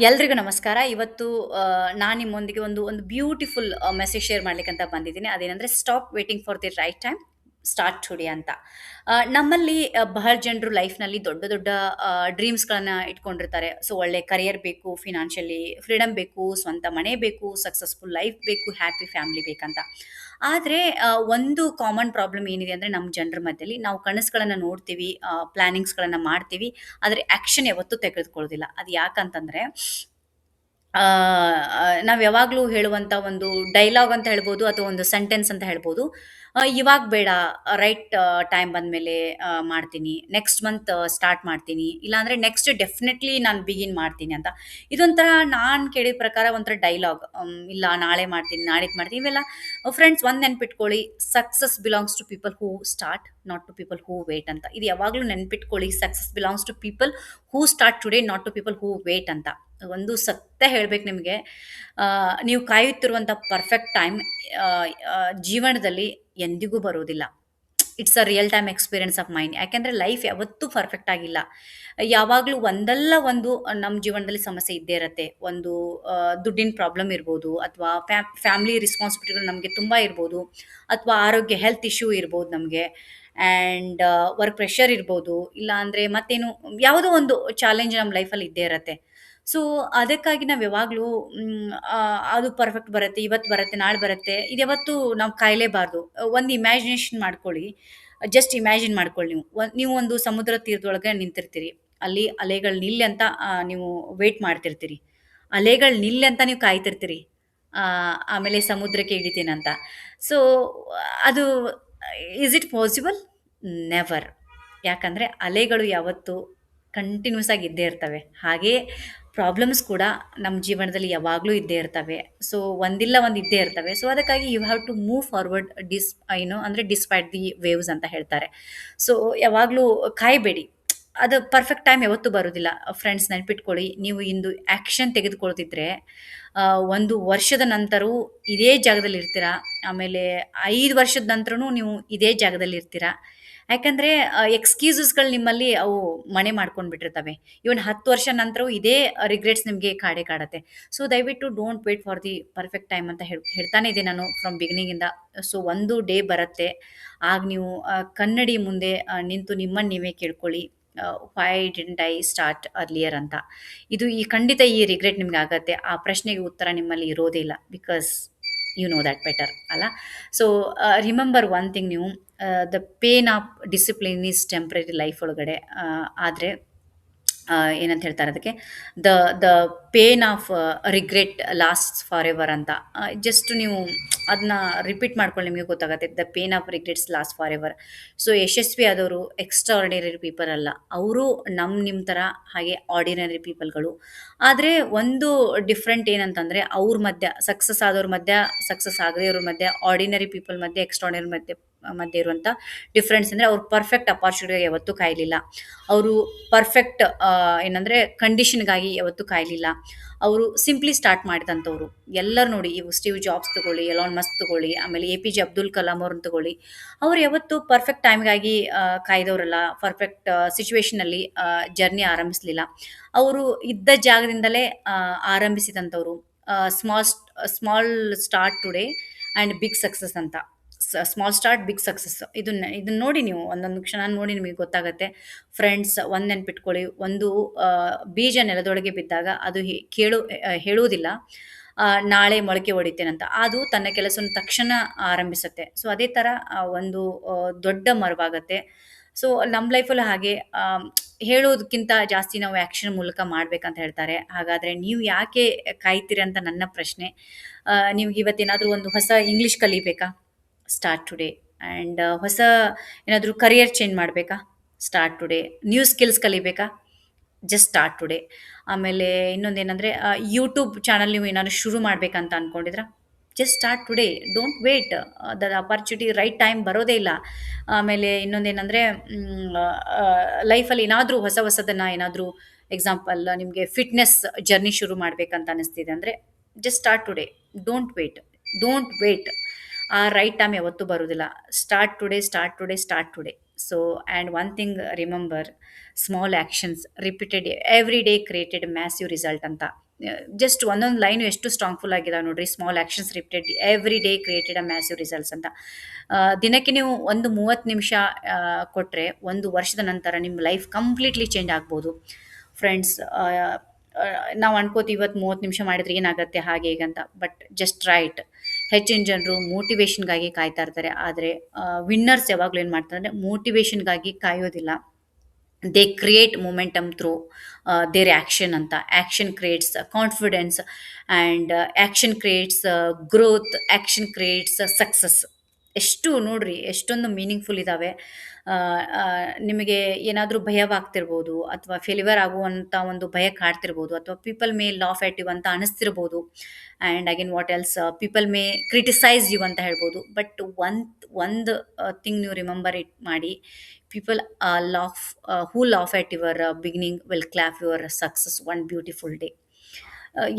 ಎಲ್ರಿಗೂ ನಮಸ್ಕಾರ. ಇವತ್ತು ನಾನು ನಿಮ್ಮೊಂದಿಗೆ ಒಂದು ಒಂದು ಬ್ಯೂಟಿಫುಲ್ ಮೆಸೇಜ್ ಶೇರ್ ಮಾಡ್ಲಿಕ್ಕಂತ ಬಂದಿದ್ದೀನಿ. ಅದೇನಂದ್ರೆ stop waiting for the right time, start today ಅಂತ. ನಮ್ಮಲ್ಲಿ ಬಹಳ ಜನರು ಲೈಫ್‌ನಲ್ಲಿ ದೊಡ್ಡ ದೊಡ್ಡ ಡ್ರೀಮ್ಸ್‌ಗಳನ್ನ ಇಟ್ಕೊಂಡಿರ್ತಾರೆ. ಸೊ ಒಳ್ಳೆ ಕರಿಯರ್ ಬೇಕು, ಫಿನಾನ್ಷಿಯಲಿ ಫ್ರೀಡಮ್ ಬೇಕು, ಸ್ವಂತ ಮನೆ ಬೇಕು, ಸಕ್ಸಸ್‌ಫುಲ್ ಲೈಫ್ ಬೇಕು, ಹ್ಯಾಪಿ ಫ್ಯಾಮಿಲಿ ಬೇಕಂತ. ಆದ್ರೆ ಒಂದು ಕಾಮನ್ ಪ್ರಾಬ್ಲಮ್ ಏನಿದೆ ಅಂದ್ರೆ ನಮ್ಮ ಜನರ ಮಧ್ಯದಲ್ಲಿ ನಾವು ಕನಸುಗಳನ್ನ ನೋಡ್ತೀವಿ, ಪ್ಲಾನಿಂಗ್ಸ್‌ಗಳನ್ನ ಮಾಡ್ತೀವಿ. ಆದ್ರೆ ಆಕ್ಷನ್ ಯಾವತ್ತೂ ತೆಗೆದುಕೊಳ್ಳೋದಿಲ್ಲ. ಅದು ಯಾಕಂತಂದ್ರೆ ಆ, ನಾವ್ ಯಾವಾಗ್ಲೂ ಹೇಳುವಂತ ಒಂದು ಡೈಲಾಗ್ ಅಂತ ಹೇಳ್ಬೋದು ಅಥವಾ ಒಂದು ಸೆಂಟೆನ್ಸ್ ಅಂತ ಹೇಳ್ಬೋದು. ಇವಾಗ್ ಬೇಡ, ರೈಟ್ ಟೈಮ್ ಬಂದ್ಮೇಲೆ ಮಾಡ್ತೀನಿ. ನೆಕ್ಸ್ಟ್ ಮಂತ್ ಸ್ಟಾರ್ಟ್ ಮಾಡ್ತೀನಿ. ಇಲ್ಲಾಂದ್ರೆ ನೆಕ್ಸ್ಟ್ ಡೆಫಿನೆಟ್ಲಿ ನಾನು ಬಿಗಿನ್ ಮಾಡ್ತೀನಿ ಅಂತ. ಇದೊಂಥರ ನಾನ್ ಕೇಳಿದ ಪ್ರಕಾರ ಒಂಥರ ಡೈಲಾಗ್. ಇಲ್ಲ ನಾಳೆ ಮಾಡ್ತೀನಿ, ನಾಡಿದ್ದು ಮಾಡ್ತೀನಿ. ಇವೆಲ್ಲ ಫ್ರೆಂಡ್ಸ್ ಒಂದ್ ನೆನ್ಪಿಟ್ಕೊಳ್ಳಿ, success belongs to people who start, not to people who wait ಅಂತ. ಇದು ಯಾವಾಗ್ಲೂ ನೆನ್ಪಿಟ್ಕೊಳ್ಳಿ. Success belongs to people who start today, not to people who wait ಅಂತ. ಒಂದು ಸತ್ಯ ಹೇಳ್ಬೇಕು ನಿಮಗೆ. ನೀವು ಕಾಯುತ್ತಿರುವಂಥ ಪರ್ಫೆಕ್ಟ್ ಟೈಮ್ ಜೀವನದಲ್ಲಿ ಎಂದಿಗೂ ಬರೋದಿಲ್ಲ. It's a real time experience of mind. ಯಾಕೆಂದ್ರೆ ಲೈಫ್ ಯಾವತ್ತೂ ಪರ್ಫೆಕ್ಟ್ ಆಗಿಲ್ಲ. ಯಾವಾಗಲೂ ಒಂದಲ್ಲ ಒಂದು ನಮ್ಮ ಜೀವನದಲ್ಲಿ ಸಮಸ್ಯೆ ಇದ್ದೇ ಇರುತ್ತೆ. ಒಂದು ದುಡ್ಡಿನ ಪ್ರಾಬ್ಲಮ್ ಇರ್ಬೋದು, ಅಥವಾ ಫ್ಯಾಮಿಲಿ ರೆಸ್ಪಾನ್ಸಿಬಿಲಿಟಿಗಳು ನಮಗೆ ತುಂಬ ಇರ್ಬೋದು, ಅಥವಾ ಆರೋಗ್ಯ ಹೆಲ್ತ್ ಇಶ್ಯೂ ಇರ್ಬೋದು ನಮಗೆ. ಆ್ಯಂಡ್ ವರ್ಕ್ ಪ್ರೆಷರ್ ಇರ್ಬೋದು, ಇಲ್ಲ ಅಂದರೆ ಮತ್ತೇನು ಯಾವುದೋ ಒಂದು ಚಾಲೆಂಜ್ ನಮ್ಮ ಲೈಫಲ್ಲಿ ಇದ್ದೇ ಇರುತ್ತೆ. ಸೊ ಅದಕ್ಕಾಗಿ ನಾವು ಯಾವಾಗಲೂ ಅದು ಪರ್ಫೆಕ್ಟ್ ಬರುತ್ತೆ, ಇವತ್ತು ಬರುತ್ತೆ, ನಾಳೆ ಬರುತ್ತೆ, ಇದು ಯಾವತ್ತೂ ನಾವು ಕಾಯಲೇಬಾರ್ದು. ಒಂದು ಇಮ್ಯಾಜಿನೇಷನ್ ಮಾಡ್ಕೊಳ್ಳಿ. ಜಸ್ಟ್ ಇಮ್ಯಾಜಿನ್ ಮಾಡ್ಕೊಳ್ಳಿ. ನೀವು ಒಂದು ಸಮುದ್ರ ತೀರದೊಳಗೆ ನಿಂತಿರ್ತೀರಿ. ಅಲ್ಲಿ ಅಲೆಗಳು ನಿಲ್ಲಿ ಅಂತ ನೀವು ವೇಟ್ ಮಾಡ್ತಿರ್ತೀರಿ. ಅಲೆಗಳು ನಿಲ್ಲಿ ಅಂತ ನೀವು ಕಾಯ್ತಿರ್ತೀರಿ. ಆಮೇಲೆ ಸಮುದ್ರಕ್ಕೆ ಇಳಿತೀನಂತ. ಸೊ ಅದು ಈಸ್ ಇಟ್ ಪಾಸಿಬಲ್? ನೆವರ್. ಯಾಕಂದರೆ ಅಲೆಗಳು ಯಾವತ್ತೂ ಕಂಟಿನ್ಯೂಸ್ ಆಗಿ ಇದ್ದೇ ಇರ್ತವೆ. ಹಾಗೇ ಪ್ರಾಬ್ಲಮ್ಸ್ ಕೂಡ ನಮ್ಮ ಜೀವನದಲ್ಲಿ ಯಾವಾಗಲೂ ಇದ್ದೇ ಇರ್ತವೆ. ಸೊ ಒಂದಿಲ್ಲ ಒಂದು ಇದ್ದೇ ಇರ್ತವೆ. ಸೊ ಅದಕ್ಕಾಗಿ you have to move forward ಅಂದರೆ ಡಿಸ್ಪೈಟ್ ದಿ ವೇವ್ಸ್ ಅಂತ ಹೇಳ್ತಾರೆ. ಸೊ ಯಾವಾಗಲೂ ಕಾಯಬೇಡಿ. ಅದು ಪರ್ಫೆಕ್ಟ್ ಟೈಮ್ ಯಾವತ್ತೂ ಬರೋದಿಲ್ಲ. ಫ್ರೆಂಡ್ಸ್ ನೆನಪಿಟ್ಕೊಳ್ಳಿ, ನೀವು ಇಂದು ಆ್ಯಕ್ಷನ್ ತೆಗೆದುಕೊಳ್ತಿದ್ರೆ ಒಂದು ವರ್ಷದ ನಂತರವೂ ಇದೇ ಜಾಗದಲ್ಲಿ ಇರ್ತೀರಾ. ಆಮೇಲೆ 5 ವರ್ಷದ ನಂತರನೂ ನೀವು ಇದೇ ಜಾಗದಲ್ಲಿ ಇರ್ತೀರಾ. ಯಾಕಂದ್ರೆ ಎಕ್ಸ್‌ಕ್ಯೂಸಸ್‌ಗಳು ನಿಮ್ಮಲ್ಲಿ ಅವು ಮನೆ ಮಾಡ್ಕೊಂಡು ಬಿಟ್ಟಿರ್ತವೆ. ಇವನ್ 10 ವರ್ಷ ನಂತರವೂ ಇದೇ ರಿಗ್ರೆಟ್ಸ್ ನಿಮಗೆ ಕಾಡೇ ಕಾಡತ್ತೆ. ಸೊ ದಯವಿಟ್ಟು don't wait for the perfect time ಅಂತ ಹೇಳ್ತಾನೆ ಇದ್ದೆ ನಾನು ಫ್ರಮ್ ಬಿಗಿನಿಂಗಿಂದ. ಸೊ ಒಂದು ಡೇ ಬರುತ್ತೆ. ಆಗ ನೀವು ಕನ್ನಡಿ ಮುಂದೆ ನಿಂತು ನಿಮ್ಮನ್ನು ನೀವೇ ಕೇಳ್ಕೊಳ್ಳಿ. Why didn't I start earlier ಅಂತ. ಖಂಡಿತ ಈ ರಿಗ್ರೆಟ್ ನಿಮ್ಗೆ ಆಗತ್ತೆ. ಆ ಪ್ರಶ್ನೆಗೆ ಉತ್ತರ ನಿಮ್ಮಲ್ಲಿ ಇರೋದೇ ಇಲ್ಲ. Because you know that better ಅಲ್ಲ. ಸೊ ರಿಮೆಂಬರ್ ಒನ್ ಥಿಂಗ್ ನೀವು, the pain of discipline is temporary life ಒಳಗಡೆ. ಆದರೆ ಏನಂತ ಹೇಳ್ತಾರೆ ಅದಕ್ಕೆ, the the pain of regret lasts forever ಅಂತ. ಜಸ್ಟ್ ನೀವು ಅದನ್ನ ರಿಪೀಟ್ ಮಾಡ್ಕೊಳ್ಳಿ, ನಿಮಗೆ ಗೊತ್ತಾಗುತ್ತೆ. The pain of regrets last forever. So ಯಶಸ್ವಿ ಆದವರು ಎಕ್ಸ್ಟ್ರಾ ಆರ್ಡಿನರಿ ಪೀಪಲ್ ಅಲ್ಲ. ಅವರು ನಿಮ್ಮ ಥರ ಹಾಗೆ ಆರ್ಡಿನರಿ ಪೀಪಲ್ಗಳು. ಆದರೆ ಒಂದು ಡಿಫ್ರೆಂಟ್ ಏನಂತಂದರೆ, ಅವ್ರ ಮಧ್ಯ ಸಕ್ಸಸ್ ಆದವ್ರ ಮಧ್ಯ, ಸಕ್ಸಸ್ ಆಗದೇ ಇರೋರ ಮಧ್ಯ, ಆರ್ಡಿನರಿ ಪೀಪಲ್ ಮಧ್ಯೆ, ಎಕ್ಸ್ಟ್ರಾರ್ಡಿನರಿ ಮಧ್ಯೆ ಇರುವಂಥ ಡಿಫ್ರೆನ್ಸ್ ಅಂದರೆ, ಅವ್ರು ಪರ್ಫೆಕ್ಟ್ ಅಪಾರ್ಚುನಿಟಿಗೆ ಯಾವತ್ತೂ ಕಾಯಲಿಲ್ಲ. ಅವರು ಪರ್ಫೆಕ್ಟ್ ಏನಂದರೆ ಕಂಡೀಷನ್‌ಗಾಗಿ ಯಾವತ್ತೂ ಕಾಯಲಿಲ್ಲ. ಅವರು ಸಿಂಪ್ಲಿ ಸ್ಟಾರ್ಟ್ ಮಾಡಿದಂಥವ್ರು. ಎಲ್ಲರೂ ನೋಡಿ, ಇವು ಸ್ಟೀವ್ ಜಾಬ್ಸ್ ತಗೊಳ್ಳಿ, ಎಲಾನ್ ಮಸ್ಕ್ ತಗೊಳ್ಳಿ, ಆಮೇಲೆ ಎ.ಪಿ.ಜೆ ಅಬ್ದುಲ್ ಕಲಾಂ ಅವ್ರನ್ನ ತಗೊಳ್ಳಿ. ಅವ್ರು ಯಾವತ್ತೂ ಪರ್ಫೆಕ್ಟ್ ಟೈಮ್‌ಗಾಗಿ ಕಾಯ್ದವ್ರಲ್ಲ. ಪರ್ಫೆಕ್ಟ್ ಸಿಚುವೇಷನಲ್ಲಿ ಜರ್ನಿ ಆರಂಭಿಸಲಿಲ್ಲ. ಅವರು ಇದ್ದ ಜಾಗದಿಂದಲೇ ಆರಂಭಿಸಿದಂಥವ್ರು. Small small start today and big success ಅಂತ. Small start big success. ಇದನ್ನ ನೋಡಿ, ನೀವು ಒಂದೊಂದು ಕ್ಷಣ ನೋಡಿ ನಿಮಗೆ ಗೊತ್ತಾಗುತ್ತೆ. ಫ್ರೆಂಡ್ಸ್ ಒಂದು ನೆನ್ಪಿಟ್ಕೊಳ್ಳಿ, ಒಂದು ಬೀಜ ನೆಲದೊಳಗೆ ಬಿದ್ದಾಗ ಅದು ಹೇಳುವುದಿಲ್ಲ ನಾಳೆ ಮೊಳಕೆ ಹೊಡಿತೇನಂತ. ಅದು ತನ್ನ ಕೆಲಸವನ್ನು ತಕ್ಷಣ ಆರಂಭಿಸುತ್ತೆ. ಸೊ ಅದೇ ಥರ ಒಂದು ದೊಡ್ಡ ಮರವಾಗತ್ತೆ. ಸೊ ನಮ್ಮ ಲೈಫಲ್ಲೂ ಹಾಗೆ ಹೇಳೋದಕ್ಕಿಂತ ಜಾಸ್ತಿ ನಾವು ಆ್ಯಕ್ಷನ್ ಮೂಲಕ ಮಾಡ್ಬೇಕಂತ ಹೇಳ್ತಾರೆ. ಹಾಗಾದರೆ ನೀವು ಯಾಕೆ ಕಾಯ್ತೀರಿ ಅಂತ ನನ್ನ ಪ್ರಶ್ನೆ. ನಿಮ್ಗೆ ಇವತ್ತೇನಾದರೂ ಒಂದು ಹೊಸ ಇಂಗ್ಲೀಷ್ ಕಲಿಬೇಕಾ? Start today. ಆ್ಯಂಡ್ ಹೊಸ ಏನಾದರೂ ಕರಿಯರ್ ಚೇಂಜ್ ಮಾಡಬೇಕಾ? Start today. ನ್ಯೂ ಸ್ಕಿಲ್ಸ್ ಕಲಿಬೇಕಾ? Just start today. ಆಮೇಲೆ ಇನ್ನೊಂದೇನಂದರೆ, ಯೂಟ್ಯೂಬ್ ಚಾನಲ್ ನೀವು ಏನಾದ್ರು ಶುರು ಮಾಡಬೇಕಂತ ಅಂದ್ಕೊಂಡಿದ್ರಾ? Just start today. Don't wait. The opportunity right time ಬರೋದೇ ಇಲ್ಲ. ಆಮೇಲೆ ಇನ್ನೊಂದೇನಂದರೆ, ಲೈಫಲ್ಲಿ ಏನಾದರೂ ಹೊಸದನ್ನು ಏನಾದರೂ ಎಕ್ಸಾಂಪಲ್, ನಿಮಗೆ ಫಿಟ್ನೆಸ್ ಜರ್ನಿ ಶುರು ಮಾಡಬೇಕಂತ ಅನ್ನಿಸ್ತಿದೆ ಅಂದರೆ, just start today. Don't wait. Don't wait. ಆ ರೈಟ್ ಟೈಮ್ ಯಾವತ್ತೂ ಬರೋದಿಲ್ಲ. Start today, start today, start today. So and one thing remember, small actions repeated every day created massive result ಅಂತ. Just ಒಂದೊಂದು line ಎಷ್ಟು ಸ್ಟ್ರಾಂಗ್ಫುಲ್ ಆಗಿದಾವೆ ನೋಡ್ರಿ. Small actions repeated every day created a massive results ಅಂತ. ದಿನಕ್ಕೆ ನೀವು ಒಂದು 30 ನಿಮಿಷ ಕೊಟ್ಟರೆ, ಒಂದು ವರ್ಷದ ನಂತರ ನಿಮ್ಮ ಲೈಫ್ ಕಂಪ್ಲೀಟ್ಲಿ ಚೇಂಜ್ ಆಗ್ಬೋದು. ಫ್ರೆಂಡ್ಸ್, ನಾವು ಅನ್ಕೋತೀವಿ ಇವತ್ತು 30 ನಿಮಿಷ ಮಾಡಿದ್ರೆ ಏನಾಗುತ್ತೆ ಹಾಗೆ ಹೀಗೆ ಅಂತ. But just right. ಹೆಚ್ಚಿನ ಜನರು ಮೋಟಿವೇಶನ್ಗಾಗಿ ಕಾಯ್ತಾ ಇರ್ತಾರೆ. ಆದರೆ ವಿನ್ನರ್ಸ್ ಯಾವಾಗಲೂ ಏನು ಮಾಡ್ತಾರೆ ಅಂದರೆ ಮೋಟಿವೇಶನ್ಗಾಗಿ ಕಾಯೋದಿಲ್ಲ. They create momentum through their action ಅಂತ. Action creates confidence and action creates growth, action creates success. ಎಷ್ಟು ನೋಡ್ರಿ, ಎಷ್ಟೊಂದು ಮೀನಿಂಗ್ಫುಲ್ ಇದ್ದಾವೆ. ನಿಮಗೆ ಏನಾದರೂ ಭಯವಾಗ್ತಿರ್ಬೋದು, ಅಥವಾ ಫೇಲ್ಯೂರ್ ಆಗುವಂಥ ಒಂದು ಭಯ ಕಾಡ್ತಿರ್ಬೋದು, ಅಥವಾ people may laugh at you ಅಂತ ಅನಿಸ್ತಿರ್ಬೋದು. And again what else, people may criticise you ಅಂತ ಹೇಳ್ಬೋದು. ಬಟ್ ಒಂದು ಥಿಂಗ್ ನೀವು ರಿಮೆಂಬರ್ ಇಟ್ ಮಾಡಿ, people laugh who laugh at your beginning will clap your success one beautiful day.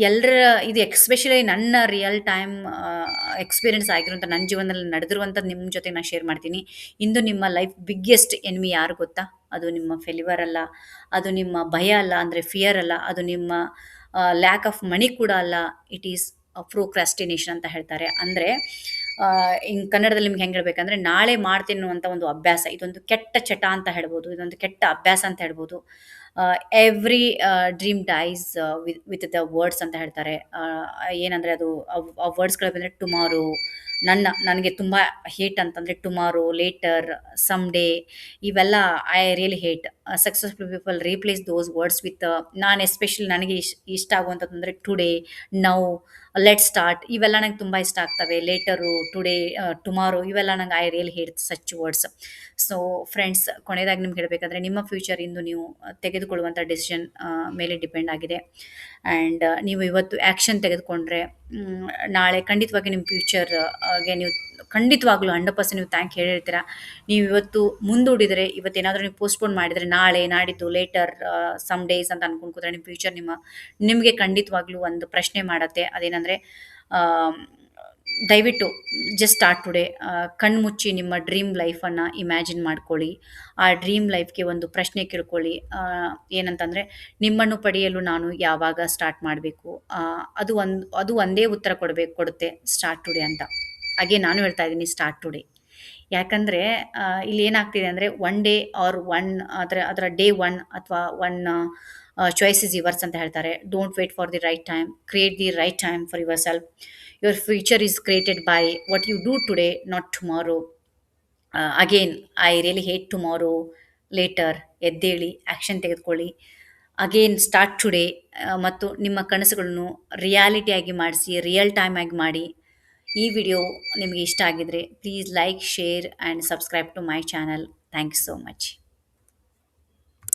ಎಲ್ಲರ ಇದು especially ನನ್ನ ರಿಯಲ್ ಟೈಮ್ ಎಕ್ಸ್ಪೀರಿಯನ್ಸ್ ಆಗಿರುವಂಥ, ನನ್ನ ಜೀವನದಲ್ಲಿ ನಡೆದಿರುವಂಥದ್ದು ನಿಮ್ಮ ಜೊತೆ ನಾನು ಶೇರ್ ಮಾಡ್ತೀನಿ. ಇಂದು ನಿಮ್ಮ ಲೈಫ್ ಬಿಗ್ಗೆಸ್ಟ್ ಎನಿಮಿ ಯಾರು ಗೊತ್ತಾ? ಅದು ನಿಮ್ಮ ಫೇಲ್ಯೂರ್ ಅಲ್ಲ, ಅದು ನಿಮ್ಮ ಭಯ ಅಲ್ಲ, ಅಂದರೆ ಫಿಯರ್ ಅಲ್ಲ, ಅದು ನಿಮ್ಮ ಲ್ಯಾಕ್ ಆಫ್ ಮನಿ ಕೂಡ ಅಲ್ಲ. ಇಟ್ ಈಸ್ ಪ್ರೋಕ್ರಾಸ್ಟಿನೇಷನ್ ಅಂತ ಹೇಳ್ತಾರೆ. ಅಂದರೆ ಹಿಂಗೆ ಕನ್ನಡದಲ್ಲಿ ನಿಮ್ಗೆ ಹೆಂಗೆ ಹೇಳ್ಬೇಕಂದ್ರೆ, ನಾಳೆ ಮಾಡ್ತೀನಿ ಅನ್ನುವಂಥ ಒಂದು ಅಭ್ಯಾಸ. ಇದೊಂದು ಕೆಟ್ಟ ಚಟ ಅಂತ ಹೇಳ್ಬೋದು, ಇದೊಂದು ಕೆಟ್ಟ ಅಭ್ಯಾಸ ಅಂತ ಹೇಳ್ಬೋದು. Every dream dies with the words ಅಂತ ಹೇಳ್ತಾರೆ. ಏನಂದರೆ ಅದು ಆ ವರ್ಡ್ಸ್ಗಳು ಬಂದರೆ ಟುಮಾರೋ, ನನಗೆ ತುಂಬ ಹೇಟ್ ಅಂತಂದರೆ ಟುಮಾರೋ, ಲೇಟರ್, ಸಮ್ ಡೇ, ಇವೆಲ್ಲ I really hate. Successful people replace those words with, ನಾನು ಎಸ್ಪೆಷಲಿ ನನಗೆ ಇಷ್ಟ ಆಗುವಂಥದ್ದು ಅಂದರೆ ಟುಡೇ, ನೌ, ಲೆಟ್ ಸ್ಟಾರ್ಟ್, ಇವೆಲ್ಲ ನಂಗೆ ತುಂಬ ಇಷ್ಟ ಆಗ್ತವೆ. ಲೇಟರು, ಟುಡೇ, ಟುಮಾರೋ, ಇವೆಲ್ಲ ನಂಗೆ I really hate such words. So friends, ಕೊನೆಯದಾಗಿ ನಿಮ್ಗೆ ಹೇಳಬೇಕಂದ್ರೆ, ನಿಮ್ಮ ಫ್ಯೂಚರ್ ಇಂದು ನೀವು ತೆಗೆದುಕೊಳ್ಳುವಂಥ ಡಿಸಿಷನ್ ಮೇಲೆ ಡಿಪೆಂಡ್ ಆಗಿದೆ. ಆ್ಯಂಡ್ ನೀವು ಇವತ್ತು ಆ್ಯಕ್ಷನ್ ತೆಗೆದುಕೊಂಡ್ರೆ ನಾಳೆ ಖಂಡಿತವಾಗಿ ನಿಮ್ಮ ಫ್ಯೂಚರ್ಗೆ ನೀವು ಖಂಡಿತವಾಗ್ಲೂ 100% ನೀವು ಥ್ಯಾಂಕ್ ಹೇಳಿರ್ತೀರ. ನೀವು ಇವತ್ತು ಮುಂದೂಡಿದರೆ, ಇವತ್ತೇನಾದರೂ ನೀವು ಪೋಸ್ಟ್ಪೋನ್ ಮಾಡಿದರೆ, ನಾಳೆ, ನಾಡಿದ್ದು, ಲೇಟರ್, ಸಮ್ ಡೇಸ್ ಅಂತ ಅನ್ಕೊಂಡು ಕೂತ್ರೆ, ನಿಮ್ಮ ಫ್ಯೂಚರ್ ನಿಮಗೆ ಖಂಡಿತವಾಗ್ಲೂ ಒಂದು ಪ್ರಶ್ನೆ ಮಾಡುತ್ತೆ. ಅದೇನಂದರೆ, ದಯವಿಟ್ಟು ಜಸ್ಟ್ ಸ್ಟಾರ್ಟ್ ಟುಡೇ. ಕಣ್ಮುಚ್ಚಿ ನಿಮ್ಮ ಡ್ರೀಮ್ ಲೈಫನ್ನು ಇಮ್ಯಾಜಿನ್ ಮಾಡ್ಕೊಳ್ಳಿ. ಆ ಡ್ರೀಮ್ ಲೈಫ್ಗೆ ಒಂದು ಪ್ರಶ್ನೆ ಕೇಳ್ಕೊಳ್ಳಿ. ಏನಂತಂದರೆ, ನಿಮ್ಮನ್ನು ಪಡೆಯಲು ನಾನು ಯಾವಾಗ ಸ್ಟಾರ್ಟ್ ಮಾಡಬೇಕು? ಅದು ಒಂದೇ ಉತ್ತರ ಕೊಡುತ್ತೆ, ಸ್ಟಾರ್ಟ್ ಟುಡೇ ಅಂತ. ಹಾಗೆ ನಾನು ಹೇಳ್ತಾ ಇದ್ದೀನಿ, ಸ್ಟಾರ್ಟ್ ಟುಡೇ. ಯಾಕಂದರೆ ಇಲ್ಲಿ ಏನಾಗ್ತಿದೆ ಅಂದರೆ, ಒನ್ ಡೇ ಆರ್ ಅದರ ಡೇ ಒನ್ ಅಥವಾ ಒನ್ ಚಾಯ್ಸ್ ಇಸ್ ಯುವರ್ಸ್ ಅಂತ ಹೇಳ್ತಾರೆ. Don't wait for the right time, create the right time for your your future is created by what you do today, not tomorrow. Again, I really hate tomorrow, later. ಎದ್ದೇಳಿ, action ತೆಗೆದುಕೊಳ್ಳಿ. Again start today. ಮತ್ತು ನಿಮ್ಮ ಕನಸುಗಳನ್ನು ರಿಯಾಲಿಟಿಯಾಗಿ ಮಾಡಿಸಿ, real time ಆಗಿ ಮಾಡಿ. ಈ video ನಿಮಗೆ ಇಷ್ಟ ಆಗಿದ್ರೆ please like, share and subscribe to my channel. Thank you so much.